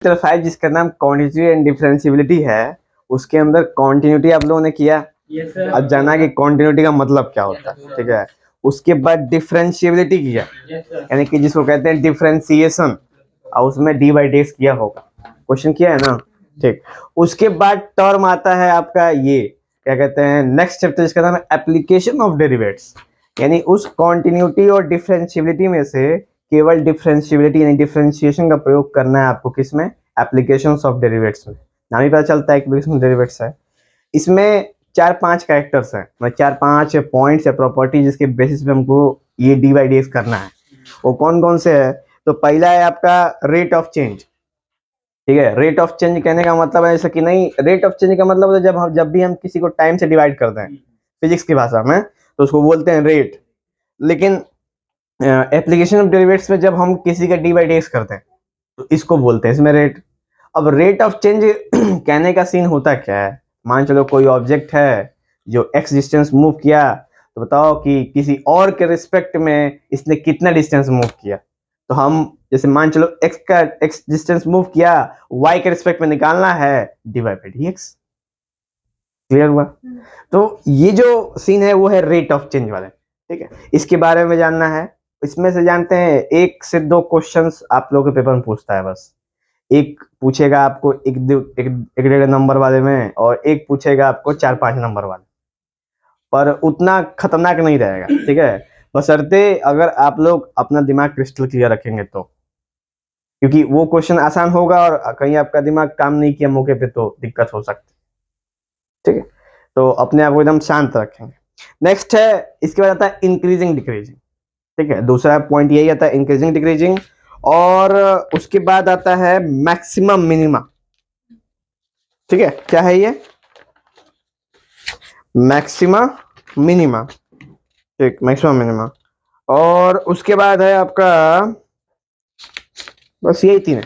तरफ है जिसका नाम क्वांटिटी एंड डिफरेंशियबिलिटी है, उसके अंदर कॉन्टिन्यूटी आप लोगों ने किया। अब जाना कि कॉन्टिन्यूटी का मतलब क्या होता है, ठीक है। उसके बाद डिफरेंशियबिलिटी किया, यानी कि जिसको कहते हैं डिफरेंशिएशन, और उसमें डी बाई डी एक्स किया होगा, क्वेश्चन किया है ना, ठीक। उसके बाद टर्म आता है आपका ये क्या कहते हैं नेक्स्ट चैप्टर, जिसका नाम है एप्लीकेशन ऑफ डेरिवेटिव्स, यानी उस कॉन्टिन्यूटी और डिफरेंशियबिलिटी में से केवल डिफरेंशियबिलिटी यानी डिफरेंशिएशन का प्रयोग करना है आपको, किसमें, एप्लीकेशंस ऑफ डेरिवेटिव्स में। नाम ही पता चलता है एप्लीकेशन ऑफ डेरिवेटिव्स है। इसमें 4-5 कैरेक्टर्स हैं, मतलब 4-5 पॉइंट्स या प्रॉपर्टी जिसके बेसिस पे हमको ये डी बाई डी एक्स करना है। वो कौन कौन से है? तो पहला है आपका रेट ऑफ चेंज, ठीक है। रेट ऑफ चेंज कहने का मतलब है जैसे कि नहीं, रेट ऑफ चेंज का मतलब है जब भी हम किसी को टाइम से डिवाइड करते हैं फिजिक्स की भाषा में, तो उसको बोलते हैं रेट। लेकिन एप्लीकेशन ऑफ डेरिवेटिव्स में जब हम किसी का डी बाई डी एक्स करते हैं तो इसको बोलते हैं इसमें रेट। अब रेट ऑफ चेंज कहने का सीन होता क्या है, मान चलो कोई ऑब्जेक्ट है जो एक्स डिस्टेंस मूव किया, तो बताओ कि किसी और के रिस्पेक्ट में इसने कितना डिस्टेंस मूव किया। तो हम जैसे मान चलो एक्स डिस्टेंस मूव किया, वाई के रिस्पेक्ट में निकालना है, D by D x. Clear हुआ? तो ये जो सीन है वो है रेट ऑफ चेंज वाले, ठीक है। इसके बारे में जानना है, इसमें से जानते हैं 1 से 2 क्वेश्चंस आप लोगों के पेपर में पूछता है बस। एक पूछेगा आपको एक डेढ़ नंबर वाले में, और एक पूछेगा आपको 4-5 नंबर वाले, पर उतना खतरनाक नहीं रहेगा, ठीक है। बशर्ते अगर आप लोग अपना दिमाग क्रिस्टल क्लियर रखेंगे तो, क्योंकि वो क्वेश्चन आसान होगा और कहीं आपका दिमाग काम नहीं किया मौके पे तो दिक्कत हो सकती है, ठीक है। तो अपने आप को एकदम शांत रखेंगे। नेक्स्ट है, इसके बाद आता है इंक्रीजिंग डिक्रीजिंग, ठीक है। दूसरा पॉइंट यही आता है इंक्रीजिंग डिक्रीजिंग, और उसके बाद आता है मैक्सिमम मिनिमा, ठीक है। क्या है ये? मैक्सिमा मिनिमा, ठीक, मैक्सिमम मिनिमा। और उसके बाद है आपका, बस यही 3 है,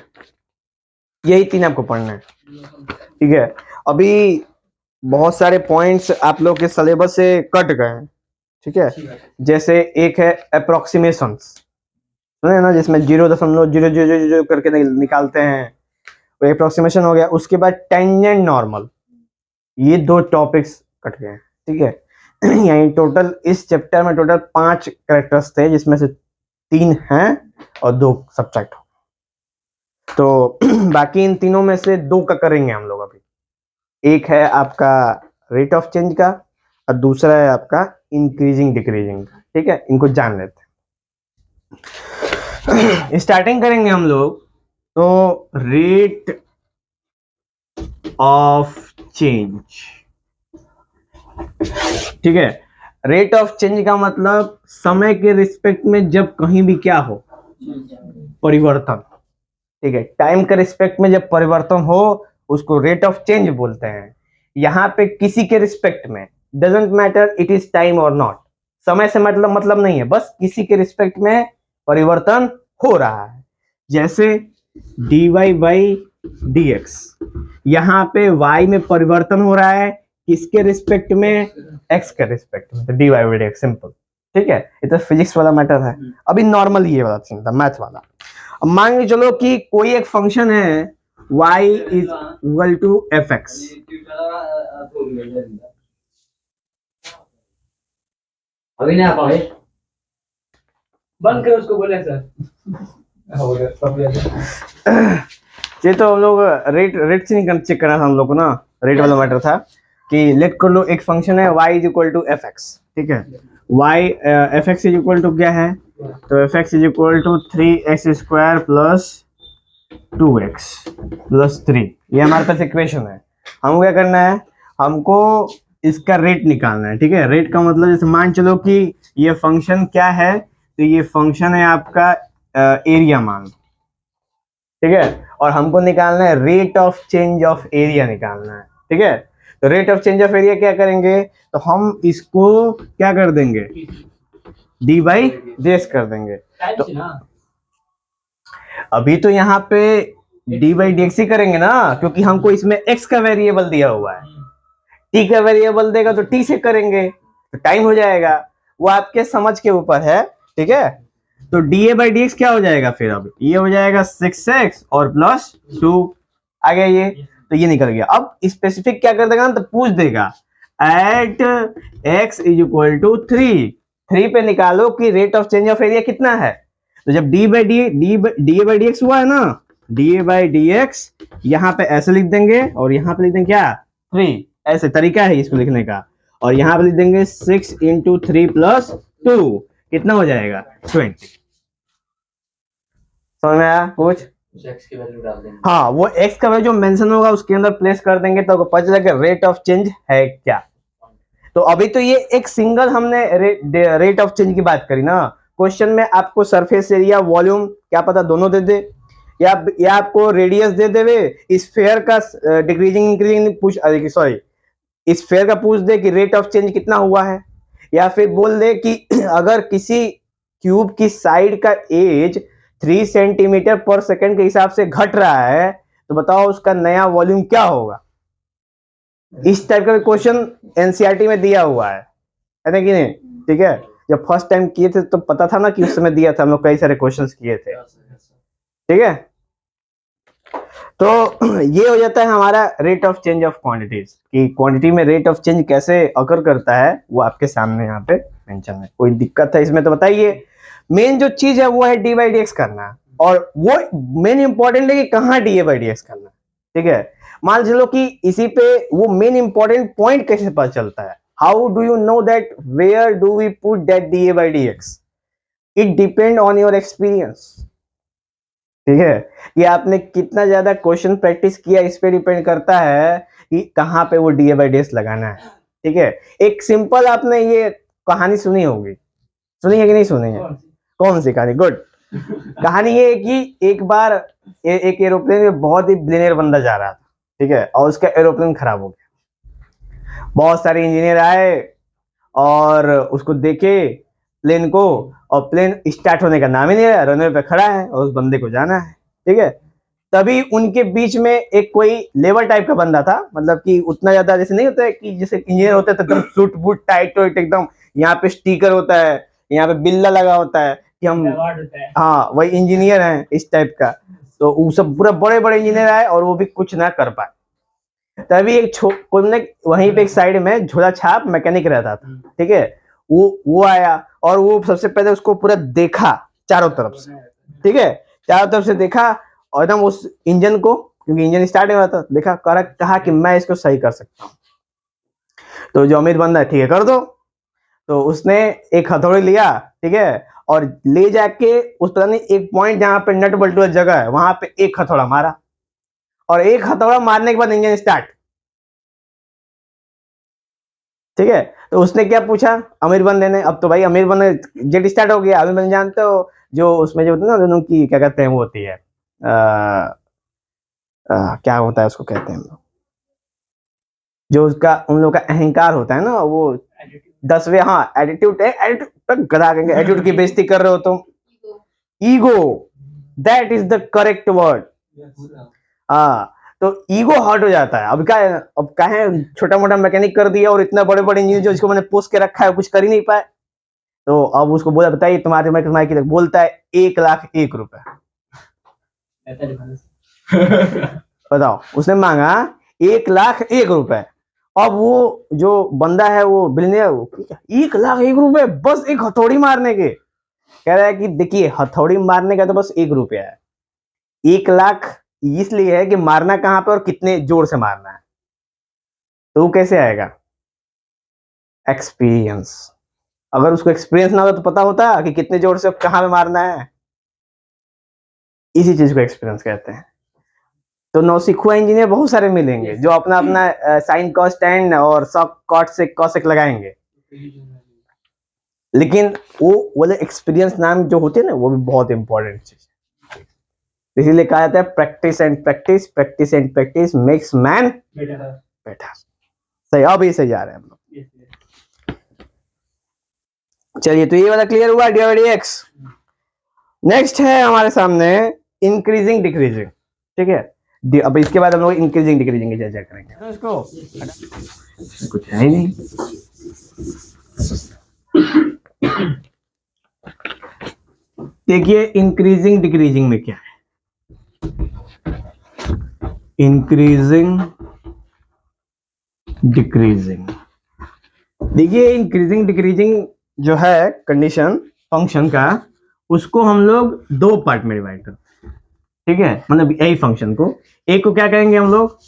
यही 3 आपको पढ़ना है, ठीक है। अभी बहुत सारे पॉइंट्स आप लोग के सिलेबस से कट गए हैं, ठीक है। जैसे एक है अप्रोक्सीमेशंस, सुने ना, जिसमें 0.0000 करके निकालते हैं, वो अप्रोक्सीमेशन हो गया। उसके बाद टेंजेंट नॉर्मल, ये 2 टॉपिक्स कट गए हैं, ठीक है। यानी टोटल इस चैप्टर में टोटल 5 कैरेक्टर्स थे, जिसमें से 3 हैं और 2 सब्ट्रैक्ट हो। तो बाकी इन तीनों में से 2 का करेंगे हम लोग अभी। एक है आपका रेट ऑफ चेंज का, और दूसरा है आपका इंक्रीजिंग डिक्रीजिंग, ठीक है। इनको जान लेते हैं। स्टार्टिंग करेंगे हम लोग, तो रेट ऑफ चेंज, ठीक है। रेट ऑफ चेंज का मतलब समय के रिस्पेक्ट में जब कहीं भी क्या हो, परिवर्तन, ठीक है। टाइम के रिस्पेक्ट में जब परिवर्तन हो उसको रेट ऑफ चेंज बोलते हैं। यहाँ पे किसी के रिस्पेक्ट में, doesn't matter it is time और नॉट, समय से मतलब नहीं है, बस किसी के रिस्पेक्ट में परिवर्तन हो रहा है। जैसे dy बाई डी एक्स, यहाँ पे y में परिवर्तन हो रहा है, किसके रिस्पेक्ट में, x के रिस्पेक्ट में, तो dy by D x, simple, ठीक है। ये तो फिजिक्स वाला मैटर है। अभी नॉर्मल ये वाला सीन था, मैथ वाला। अब मान के चलो कि कोई एक फंक्शन है y is equal to F X, अभी ना पाए बंद कर उसको, बोले सर। ये तो हम लोग रेट से नहीं चेक करना था हम लोग को ना, रेट वाला मैटर था कि लेट कर लो एक फंक्शन है y is equal to F X, ठीक है। y F X is equal to क्या है, तो F X is equal to 3x square plus 2x plus 3, ये हमारे पास इक्वेशन है। हमको क्या करना है, हमको इसका रेट निकालना है, ठीक है। रेट का मतलब जैसे मान चलो कि ये फंक्शन क्या है, तो ये फंक्शन है आपका एरिया मान, ठीक है। और हमको निकालना है rate of change of area निकालना है, ठीक है। तो rate of change of area क्या करेंगे, तो हम इसको क्या कर देंगे, डी बाई डी एक्स कर देंगे। तो अभी तो यहाँ पे डी बाई डी एक्स ही करेंगे ना, क्योंकि हमको इसमें एक्स का वेरिएबल दिया हुआ है, टी का वेरिएबल देगा तो टी से करेंगे, तो टाइम हो जाएगा, वो आपके समझ के ऊपर है, ठीक है। तो dA by dx क्या हो जाएगा फिर? अब ये हो जाएगा 6x और प्लस 2 आ गया ये, तो ये निकल गया। अब स्पेसिफिक क्या कर देगा ना, तो पूछ देगा at x is equal to 3 पे निकालो कि rate of change of area कितना है। तो जब d by dx हुआ है ना, dA by dx यहाँ पे ऐसे लिख देंगे और यहाँ पे लिख देंगे क्या 3, ऐसे तरीका है इसको लिखने का। और यहाँ पे लिख देंगे 6 इंटू 3 प्लस 2 कितना हो जाएगा 20। समझ में आया कुछ? x की वैल्यू डाल देंगे। हाँ, वो x का वैल्यू जो मेंशन होगा उसके अंदर प्लेस कर देंगे तो आपको पता चलेगा रेट ऑफ चेंज है क्या। तो अभी तो ये एक सिंगल हमने रेट ऑफ चेंज की बात करी ना। क्वेश्चन में आपको सरफेस एरिया वॉल्यूम क्या पता दोनों दे दे, या आपको रेडियस दे देवे, स्फीयर का डिक्रीजिंग इंक्रीजिंग पूछ, सॉरी स्फीयर का पूछ दे कि रेट ऑफ चेंज कितना हुआ है, या फिर बोल दे कि अगर किसी क्यूब की साइड का एज 3 सेंटीमीटर पर सेकंड के हिसाब से घट रहा है तो बताओ उसका नया वॉल्यूम क्या होगा। इस टाइप का क्वेश्चन एनसीईआरटी में दिया हुआ है ना कि नहीं? ठीक है, जब फर्स्ट टाइम किए थे तो पता था ना कि उस समय दिया था, हम लोग कई सारे क्वेश्चंस किए थे। ठीक है, तो ये हो जाता है हमारा rate of change of quantities, कि क्वांटिटी में रेट ऑफ चेंज कैसे अकर करता है वो आपके सामने यहाँ पे मेंशन है। कोई दिक्कत है इसमें तो बताइए। मेन जो चीज है वो है डी बाई डी एक्स करना, और वो मेन इंपॉर्टेंट है कि कहाँ डी बाई डी एक्स करना। ठीक है, मान लो कि इसी पे वो मेन इंपॉर्टेंट पॉइंट कैसे पता चलता है, how do you know that where do we put that D by D X, it depend on your experience. ठीक है, कि आपने कितना ज्यादा क्वेश्चन प्रैक्टिस किया इस पे डिपेंड करता है कि कहाँ पे वो डी बाई डी एक्स लगाना है। ठीक है, एक सिंपल आपने ये कहानी सुनी होगी, सुनी है कि नहीं सुनी है? कौन सी कहानी? गुड। कहानी ये है कि एक बार एक एरोप्लेन में बहुत ही बिलियनियर बंदा जा रहा था। ठीक है, और उसका एरोप्लेन खराब हो गया। बहुत सारे इंजीनियर आए और उसको देखे प्लेन को, और प्लेन स्टार्ट होने का नाम ही नहीं है, रनवे पे खड़ा है और उस बंदे को जाना है। ठीक है, तभी उनके बीच में एक कोई लेबर टाइप का बंदा था, मतलब कि उतना ज्यादा जैसे नहीं होता है कि जैसे इंजीनियर होता है तो एकदम सूट बूट टाइट वाइट एकदम, यहाँ पे स्टिकर होता है, यहाँ पे बिल्ला लगा होता है कि हम हाँ वही इंजीनियर हैं इस टाइप का। तो वो सब पूरा बड़े बड़े इंजीनियर आए और वो भी कुछ ना कर पाए। तभी एक कोई ने वहीं पे एक साइड में झोला छाप मैकेनिक रहता था। ठीक है, वो आया और वो सबसे पहले उसको पूरा देखा चारों तरफ से। ठीक है, चारों तरफ से देखा और एकदम उस इंजन को, क्योंकि इंजन स्टार्ट नहीं हुआ था, देखा, कहा कि मैं इसको सही कर सकता हूँ। तो जो अमीर बंदा है, ठीक है कर दो। तो उसने एक हथौड़ी लिया, ठीक है, और ले जाके उस पता नहीं एक पॉइंट जहां पे नट बोल्ट वाली जगह है वहां पे एक हथौड़ा मारा, और एक हथौड़ा मारने के बाद इंजन स्टार्ट। ठीक है, तो उसने क्या पूछा अमीर बंदे ने, अब तो भाई अमीर बंदे जेट स्टार्ट हो गया। अमीर बंदे जानते हो जो उसमें जो होती है ना दोनों की क्या कहते हैं, वो होती है क्या होता है उसको कहते हैं हम लोग, जो उसका उन लोग का अहंकार होता है ना, वो 10वें, हाँ एटीट्यूड है, एटीट्यूड पर गधा कहेंगे, एटीट्यूड की बेइज्जती कर रहे हो तुम, ego, that is the correct word. हाँ, तो ईगो हर्ट हो जाता है। अब क्या है, छोटा मोटा मैकेनिक कर दिया और इतना बड़े बड़े इंजीनियर जो इसको मैंने पोस्ट के रखा है कुछ कर ही नहीं पाए। तो अब उसको बोला बताइए तुम्हारे मैकेनिक की, बोलता है 1,01,000 रुपए। बताओ, उसने मांगा 1,01,000 रुपए। अब वो जो बंदा है वो बिलियनियर, 1,01,000 रुपए बस एक हथौड़ी मारने के। कह रहा है कि देखिए हथौड़ी मारने का तो बस 1 रुपया है, 1,00,000 इसलिए है कि मारना कहां पे और कितने जोर से मारना है। तो वो कैसे आएगा? एक्सपीरियंस। अगर उसको एक्सपीरियंस ना होता तो पता होता कि कितने जोर से कहां पे मारना है। इसी चीज को एक्सपीरियंस कहते हैं। तो नौसिखुआ इंजीनियर बहुत सारे मिलेंगे जो अपना अपना साइन कॉस टेन और सब कॉट से कॉसेक लगाएंगे, लेकिन वो वाले एक्सपीरियंस नाम जो होते हैं ना वो भी बहुत इंपॉर्टेंट चीज है। इसीलिए कहा जाता है practice and practice, practice and practice makes man better. सही, अब ये सही जा रहे हैं हम लोग। चलिए, तो ये वाला क्लियर हुआ D by D x. Next है हमारे सामने इंक्रीजिंग डिक्रीजिंग। ठीक है, अब इसके बाद हम लोग इंक्रीजिंग डिक्रीजिंग की चर्चा करेंगे। तो इसको कुछ है ही नहीं। देखिए इंक्रीजिंग डिक्रीजिंग में क्या है, इंक्रीजिंग डिक्रीजिंग। देखिए इंक्रीजिंग डिक्रीजिंग जो है कंडीशन फंक्शन का, उसको हम लोग दो पार्ट में डिवाइड करते हैं, ठीक है। मतलब यही फंक्शन को, एक को क्या कहेंगे हम लोग,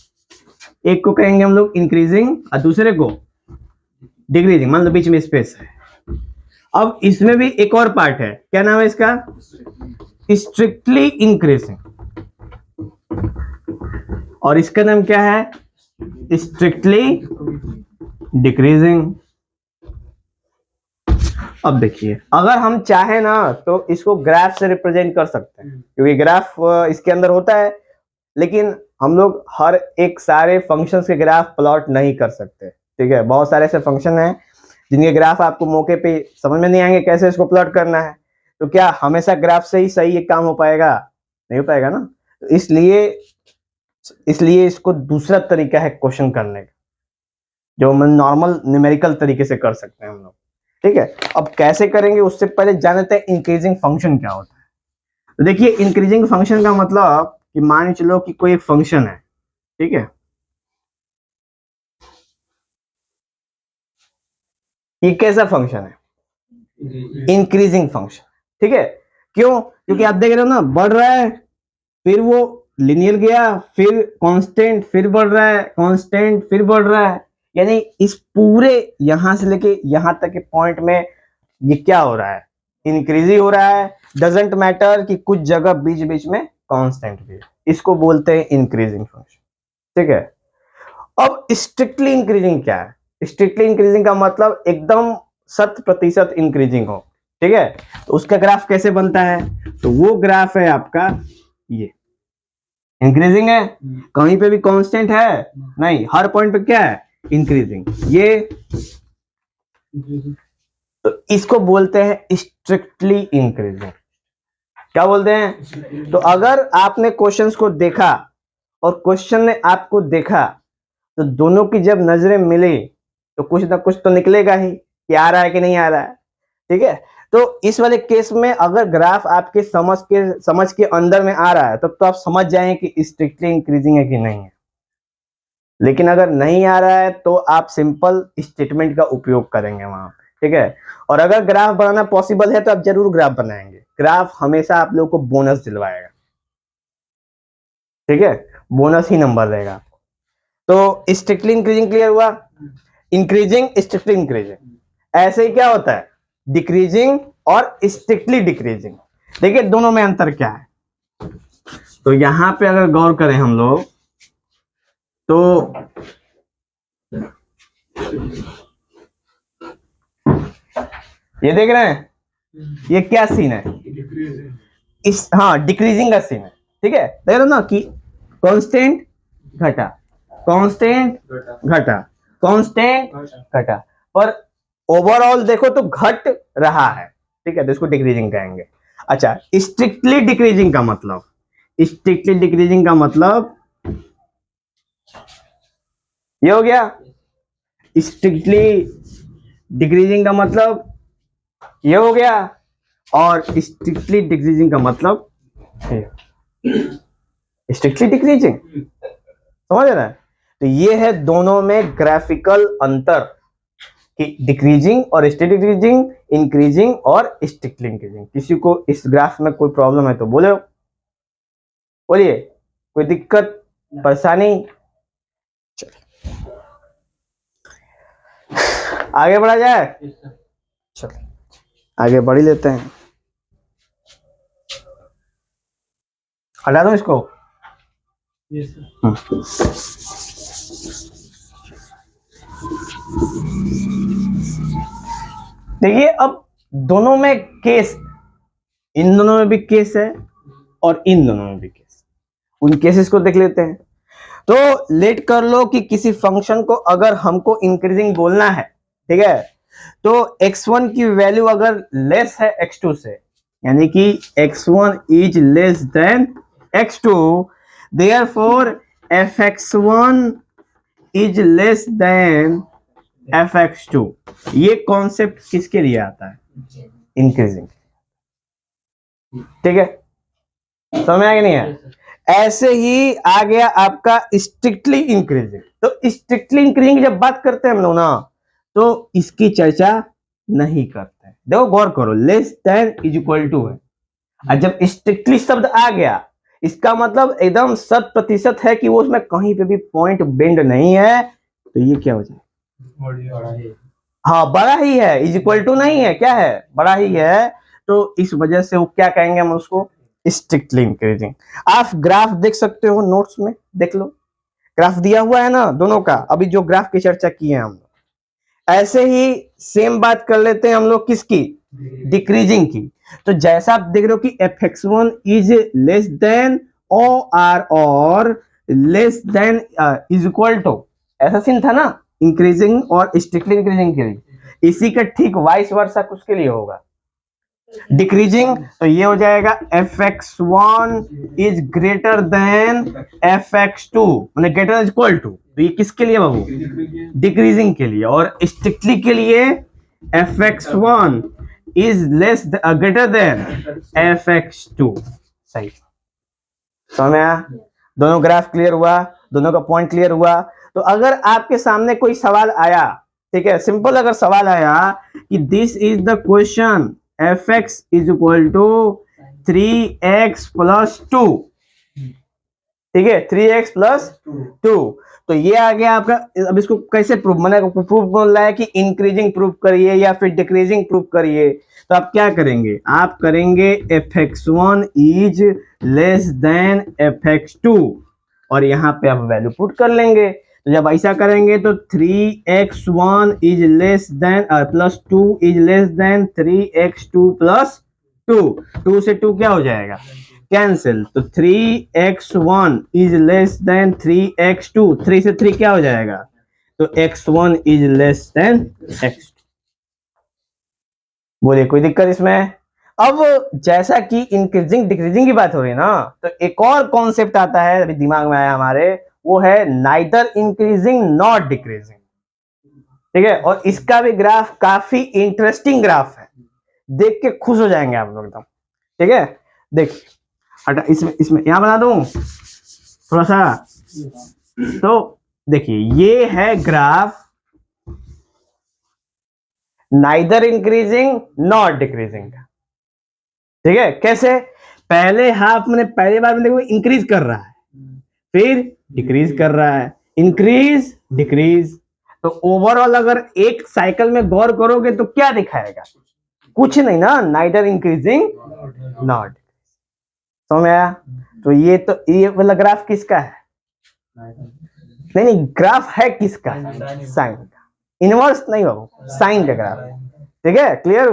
एक को कहेंगे हम लोग इंक्रीजिंग और दूसरे को डिक्रीजिंग, मान लो बीच में स्पेस है। अब इसमें भी एक और पार्ट है, क्या नाम है इसका, स्ट्रिक्टली इंक्रीजिंग, और इसका नाम क्या है, स्ट्रिक्टली डिक्रीजिंग। अब देखिए अगर हम चाहे ना तो इसको ग्राफ से रिप्रेजेंट कर सकते हैं, क्योंकि ग्राफ इसके अंदर होता है, लेकिन हम लोग हर एक सारे फंक्शंस के ग्राफ प्लॉट नहीं कर सकते, ठीक है। बहुत सारे ऐसे फंक्शन हैं जिनके ग्राफ आपको मौके पे समझ में नहीं आएंगे कैसे इसको प्लॉट करना है, तो क्या हमेशा ग्राफ से ही सही एक काम हो पाएगा, नहीं हो पाएगा ना। तो इसलिए इसको दूसरा तरीका है क्वेश्चन करने का, जो हम नॉर्मल न्यूमेरिकल तरीके से कर सकते हैं हम लोग, ठीक है। अब कैसे करेंगे उससे पहले जानते हैं इंक्रीजिंग फंक्शन क्या होता है। तो देखिए इंक्रीजिंग फंक्शन का मतलब कि मान चलो कि कोई एक फंक्शन है, ठीक है, ये कैसा फंक्शन है, इंक्रीजिंग फंक्शन, ठीक है। क्यों, क्योंकि आप देख रहे हो ना बढ़ रहा है, फिर वो लिनियर गया, फिर कांस्टेंट, फिर बढ़ रहा है, कांस्टेंट, फिर बढ़ रहा है, यानी इस पूरे यहां से लेके यहां तक के पॉइंट में ये क्या हो रहा है, इंक्रीज ही हो रहा है। डजेंट मैटर कि कुछ जगह बीच बीच में कांस्टेंट भी है, इसको बोलते हैं इंक्रीजिंग फंक्शन, ठीक है। अब स्ट्रिक्टली इंक्रीजिंग क्या है, स्ट्रिक्टली इंक्रीजिंग का मतलब एकदम 100% इंक्रीजिंग हो, ठीक है। तो उसका ग्राफ कैसे बनता है, तो वो ग्राफ है आपका ये इंक्रीजिंग है, कहीं पे भी कांस्टेंट है नहीं, हर पॉइंट पे क्या है इंक्रीजिंग, ये तो इसको बोलते हैं स्ट्रिक्टली इंक्रीजिंग। क्या बोलते हैं, तो अगर आपने क्वेश्चंस को देखा और क्वेश्चन ने आपको देखा, तो दोनों की जब नजरें मिली तो कुछ ना कुछ तो निकलेगा ही कि आ रहा है कि नहीं आ रहा है, ठीक है। तो इस वाले केस में अगर ग्राफ आपके समझ के अंदर में आ रहा है तब तो आप समझ जाएं कि स्ट्रिक्टली इंक्रीजिंग है कि नहीं है। लेकिन अगर नहीं आ रहा है तो आप सिंपल स्टेटमेंट का उपयोग करेंगे वहां पे, ठीक है। और अगर ग्राफ बनाना पॉसिबल है तो आप जरूर ग्राफ बनाएंगे, ग्राफ हमेशा आप लोग को बोनस दिलवाएगा, ठीक है, बोनस ही नंबर रहेगा आपको। तो स्ट्रिक्टली इंक्रीजिंग क्लियर हुआ, इंक्रीजिंग स्ट्रिक्टली इंक्रीजिंग। ऐसे ही क्या होता है डिक्रीजिंग और स्ट्रिक्टली डिक्रीजिंग। देखिए दोनों में अंतर क्या है, तो यहां पे अगर गौर करें हम लोग तो ये देख रहे हैं, ये क्या सीन है, इस हाँ डिक्रीजिंग का सीन है, ठीक है। देख रहे हो ना कि कांस्टेंट घटा, कांस्टेंट घटा, कांस्टेंट घटा, पर ओवरऑल देखो तो घट रहा है, ठीक है, तो इसको डिक्रीजिंग कहेंगे। अच्छा स्ट्रिक्टली डिक्रीजिंग का मतलब, स्ट्रिक्टली डिक्रीजिंग का मतलब ये हो गया, स्ट्रिक्टली डिक्रीजिंग का मतलब ये हो गया, और स्ट्रिक्टली डिक्रीजिंग का मतलब स्ट्रिक्टली डिक्रीजिंग, समझ रहे हैं। तो ये है दोनों में ग्राफिकल अंतर कि डिक्रीजिंग और स्ट्रिक्टली डिक्रीजिंग, इंक्रीजिंग और स्ट्रिक्टली इंक्रीजिंग। किसी को इस ग्राफ में कोई प्रॉब्लम है तो बोलो, बोलिए, कोई दिक्कत परेशानी, आगे बढ़ा जाए, चलो आगे बढ़ ही लेते हैं, हटा दो इसको। देखिए अब दोनों में केस, इन दोनों में भी केस है और इन दोनों में भी केस, उन केसेस को देख लेते हैं। तो लेट कर लो कि किसी फंक्शन को अगर हमको इंक्रीजिंग बोलना है, ठीक है, तो x1 की वैल्यू अगर लेस है x2 से, यानी कि x1 is less then x2, therefore fx1 is less then fx2। ये कॉन्सेप्ट किसके लिए आता है, इंक्रीजिंग। ठीक है, समझ में आया कि नहीं है? ऐसे ही आ गया आपका स्ट्रिक्टली इंक्रीजिंग। तो स्ट्रिक्टली इंक्रीजिंग जब बात करते हैं हम लोग ना, तो इसकी चर्चा नहीं करते। देखो गौर करो, less than is equal to है, और जब स्ट्रिक्टली शब्द आ गया, इसका मतलब एकदम 100% है कि वो उसमें कहीं पे भी पॉइंट बेंड नहीं है, तो ये क्या हो जाए? हाँ, बड़ा ही है, इज इक्वल टू नहीं है, क्या है? बड़ा ही है। तो इस वजह से वो क्या कहेंगे हम उसको? Strictly increasing. आप ग्राफ देख सकते हो नोट्स में, देख लो, ग्राफ दिया हुआ है ना दोनों का, अभी जो ग्राफ की चर्चा की है हम लोग। ऐसे ही सेम बात कर लेते हैं हम लोग किसकी? डिक्रीजिंग की। तो जैसा आप देख रहे हो कि fx1 इज लेस देन और less than is equal to, ऐसा सीन था ना इंक्रीजिंग और स्ट्रिक्टली इंक्रीजिंग के लिए। इसी का ठीक वाइस वर्सा उसके लिए होगा डिक्रीजिंग। तो ये हो जाएगा fx1 is greater than fx2, माने ग्रेटर इज इक्वल टू। तो ये किसके लिए बाबू? डिक्रीजिंग के लिए। और स्ट्रिक्टली के लिए fx1 is less greater than fx2। सही, समझ में आया? दोनों ग्राफ क्लियर हुआ, दोनों का पॉइंट क्लियर हुआ। तो अगर आपके सामने कोई सवाल आया, ठीक है, सिंपल अगर सवाल आया कि this is the question fx is equal to 3x plus 2, ठीक है, 3x प्लस 2, तो ये आ गया आपका। अब इसको कैसे प्रूफ, मैंने प्रूफ बोल रहा है कि इंक्रीजिंग प्रूफ करिए या फिर डिक्रीजिंग प्रूफ करिए, तो आप क्या करेंगे? आप करेंगे fx1 is less then fx2, और यहाँ पे आप वैल्यू पुट कर लेंगे। तो जब ऐसा करेंगे तो 3x1 is less then plus 2 is less then 3x2 plus 2, 2 से 2 क्या हो जाएगा? कैंसिल। तो 3x1 is less then 3x2, 3 से 3 क्या हो जाएगा? तो x1 is less then x2। बोले कोई दिक्कत इसमें? अब जैसा कि इंक्रीजिंग डिक्रीजिंग की बात हो रही है ना, तो एक और कॉन्सेप्ट आता है, अभी दिमाग में आया हमारे, वो है नाइदर इंक्रीजिंग नॉट डिक्रीजिंग। ठीक है, और इसका भी ग्राफ काफी इंटरेस्टिंग ग्राफ है, देख के खुश हो जाएंगे आप लोग एकदम। ठीक है, देखिए, हटा, इसमें यहां बना दूं थोड़ा सा। तो देखिए, ये है graph neither increasing not decreasing का। ठीक है, कैसे? पहले हाफ में, पहले बार में देखो इंक्रीज कर रहा है, फिर डिक्रीज कर रहा है, इंक्रीज डिक्रीज। तो ओवरऑल अगर एक साइकिल में गौर करोगे तो क्या दिखाएगा? कुछ नहीं ना, नाइदर इंक्रीजिंग नॉट। समझ में आया? तो ये वाला ग्राफ किसका है? नहीं, ग्राफ है किसका? साइन का। इनवर्स नहीं बाबू, साइन का ग्राफ है। ठीक है, क्लियर?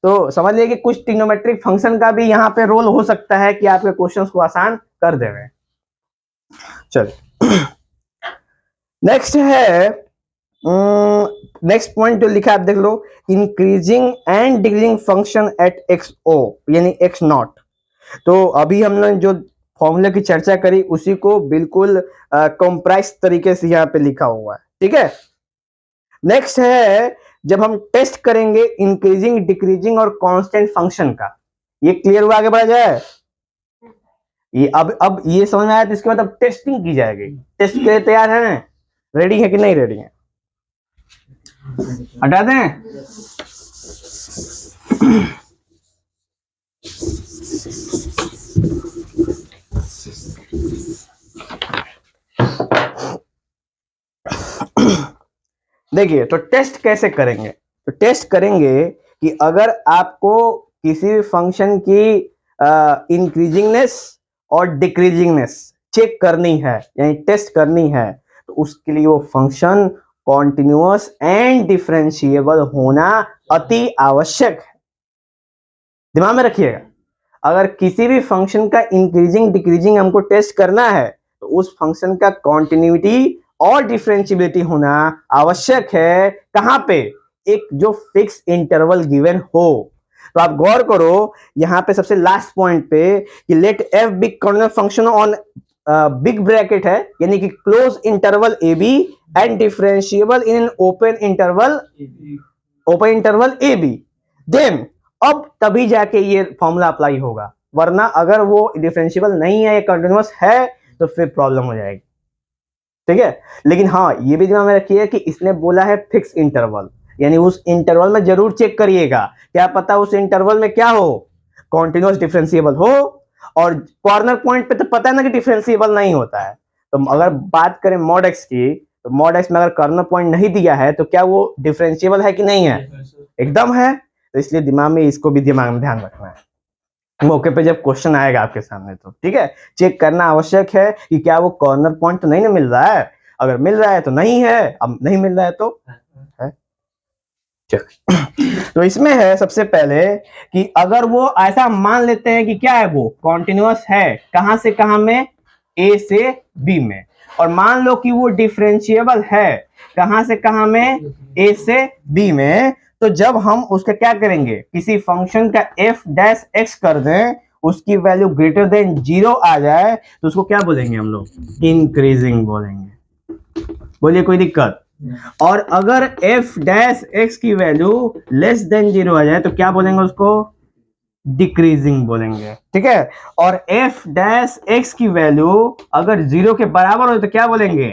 तो समझ लीजिए कि कुछ ट्रिग्नोमेट्रिक फंक्शन का भी यहाँ पे रोल हो सकता है कि आपके क्वेश्चंस को आसान कर देवे। चलिए, नेक्स्ट है, नेक्स्ट पॉइंट जो लिखा है आप देख लो, increasing and decreasing function at xo यानी x नॉट। तो अभी हमने जो फॉर्मूले की चर्चा करी उसी को बिल्कुल कॉम्प्राइज तरीके से यहाँ पे लिखा हुआ है। ठीक है, नेक्स्ट है, जब हम टेस्ट करेंगे इंक्रीजिंग डिक्रीजिंग और कांस्टेंट फंक्शन का, ये क्लियर हुआ? आगे बढ़ा जाए। ये अब ये समझ में आया, तो इसके बाद अब टेस्टिंग की जाएगी। टेस्ट के लिए तैयार है? रेडी है कि नहीं रेडी है? हटा दें? देखिए, तो टेस्ट कैसे करेंगे? तो टेस्ट करेंगे कि अगर आपको किसी भी फंक्शन की इंक्रीजिंगनेस और डिक्रीजिंगनेस चेक करनी है, यानी टेस्ट करनी है, तो उसके लिए वो फंक्शन कॉन्टिन्यूअस एंड डिफरेंशिएबल होना अति आवश्यक है। दिमाग में रखिएगा, अगर किसी भी फंक्शन का इंक्रीजिंग डिक्रीजिंग हमको टेस्ट करना है, तो उस फंक्शन का कॉन्टिन्यूटी और डिफरेंशिएबिलिटी होना आवश्यक है। कहां पे? एक जो फिक्स इंटरवल गिवन हो। तो आप गौर करो यहां पे सबसे लास्ट पॉइंट पे कि let F be coordinate function on big bracket है, यानी कि close interval A B and differentiable in open interval A B, then अब तभी जाके ये फॉर्मूला अप्लाई होगा। वरना अगर वो डिफरेंशिएबल नहीं है या कंटिन्यूअस है तो फिर प्रॉब्लम हो जाएगी, ठीक है। लेकिन हाँ ये भी दिमाग में रखिए कि इसने बोला है फिक्स इंटरवल, यानी उस इंटरवल में जरूर चेक करिएगा, क्या पता उस इंटरवल में क्या हो, कॉन्टिन्यूअस डिफरेंशिएबल हो, और कॉर्नर पॉइंट पे तो पता है ना कि डिफरेंशिएबल नहीं होता है। तो अगर बात करें मॉड एक्स की, तो मॉड एक्स में अगर कॉर्नर पॉइंट नहीं दिया है तो क्या वो डिफरेंशिएबल है कि नहीं है, एकदम है। तो इसलिए दिमाग में इसको भी दिमाग में ध्यान रखना है, मौके पे जब क्वेश्चन आएगा आपके सामने तो ठीक है, चेक करना आवश्यक है कि क्या वो कॉर्नर पॉइंट तो नहीं ना मिल रहा है, अगर मिल रहा है तो नहीं है, अब नहीं मिल रहा है तो है। तो इसमें है सबसे पहले कि अगर वो ऐसा मान लेते हैं कि क्या है वो कॉन्टिन्यूअस है, कहां से कहां में, ए से बी में, और मान लो कि वो डिफरेंशिएबल है कहां से कहां में, ए से बी में, तो जब हम उसका क्या करेंगे, किसी फंक्शन का एफ डैश एक्स कर दें, उसकी वैल्यू ग्रेटर देन 0 आ जाए तो उसको क्या बोलेंगे हम लोग, इंक्रीजिंग बोलेंगे। बोलिए कोई दिक्कत। और अगर एफ डैश एक्स की वैल्यू लेस देन 0 आ जाए तो क्या बोलेंगे उसको, डिक्रीजिंग बोलेंगे, ठीक है। और एफ डैश एक्स की वैल्यू अगर 0 के बराबर हो तो क्या बोलेंगे,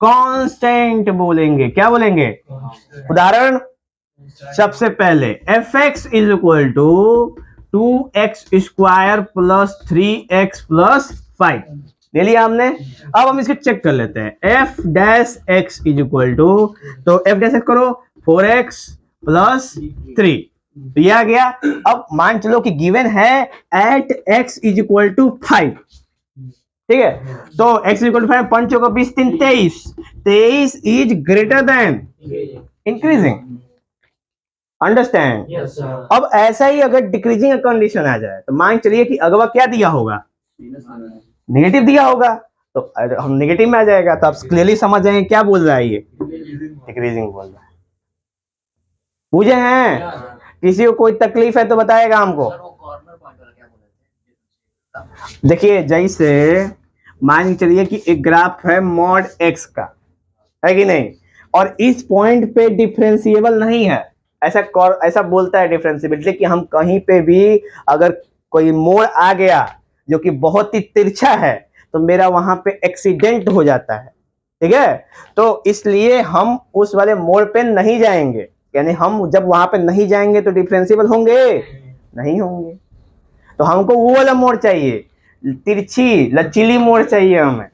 कांस्टेंट बोलेंगे। क्या बोलेंगे, उदाहरण, सबसे पहले F X is equal to 2x square plus 3x plus 5 ले लिया हमने। अब हम इसको चेक कर लेते हैं, F dash X is equal to, तो एफ डैश एक्स करो 4x प्लस 3, तो ये आ गया। अब मान चलो कि गिवन है at x is equal to 5, ठीक है, तो x इज इक्वल टू 5, 5 का 20 3 23, 23 is greater than increasing, understand. Yes, sir. अब ऐसा ही अगर डिक्रीजिंग कंडीशन आ जाए तो मान चलिए कि अगवा क्या दिया होगा, नेगेटिव दिया होगा, तो हम नेगेटिव में आ जाएगा, तो आप क्लियरली समझ जाएंगे क्या बोल रहा है ये, डिक्रीजिंग बोल रहा है। पूछे हैं, किसी को कोई तकलीफ है तो बताएगा हमको। देखिए जैसे मान चलिए कि एक ग्राफ है मॉड एक्स का, है कि नहीं, और इस पॉइंट पे डिफरेंशिएबल नहीं है, ऐसा बोलता है डिफरेंशिएबिलिटी कि हम कहीं पे भी अगर कोई मोड़ आ गया जो कि बहुत ही तिरछा है तो मेरा वहां पे एक्सीडेंट हो जाता है, ठीक है। तो इसलिए हम उस वाले मोड़ पे नहीं जाएंगे, यानी हम जब वहां पे नहीं जाएंगे तो डिफरेंशिएबल होंगे नहीं होंगे। तो हमको वो वाला मोड़ चाहिए, तिरछी लचीली मोड़ चाहिए हमें,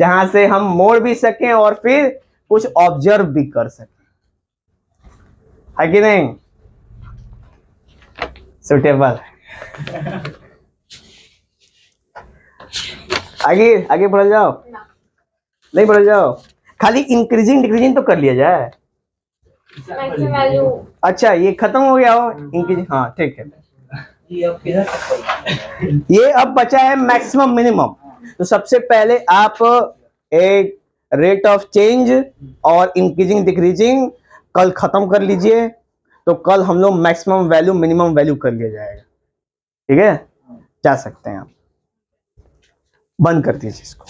जहां से हम मोड़ भी सकें और फिर कुछ ऑब्जर्व भी कर सकें, है कि नहीं, सुटेबल। आगे आगे बढ़ जाओ, नहीं बढ़ जाओ, खाली इंक्रीजिंग डिक्रीजिंग तो कर लिया जाए। अच्छा ये खत्म हो गया हो इंक्रीजिंग, हाँ ठीक है। ये अब बचा है मैक्सिमम मिनिमम। तो सबसे पहले आप एक रेट ऑफ चेंज और इंक्रीजिंग डिक्रीजिंग कल खत्म कर लीजिए, तो कल हम लोग मैक्सिमम वैल्यू मिनिमम वैल्यू कर लिया जाएगा, ठीक है, जा सकते हैं आप, बंद कर दीजिए इसको।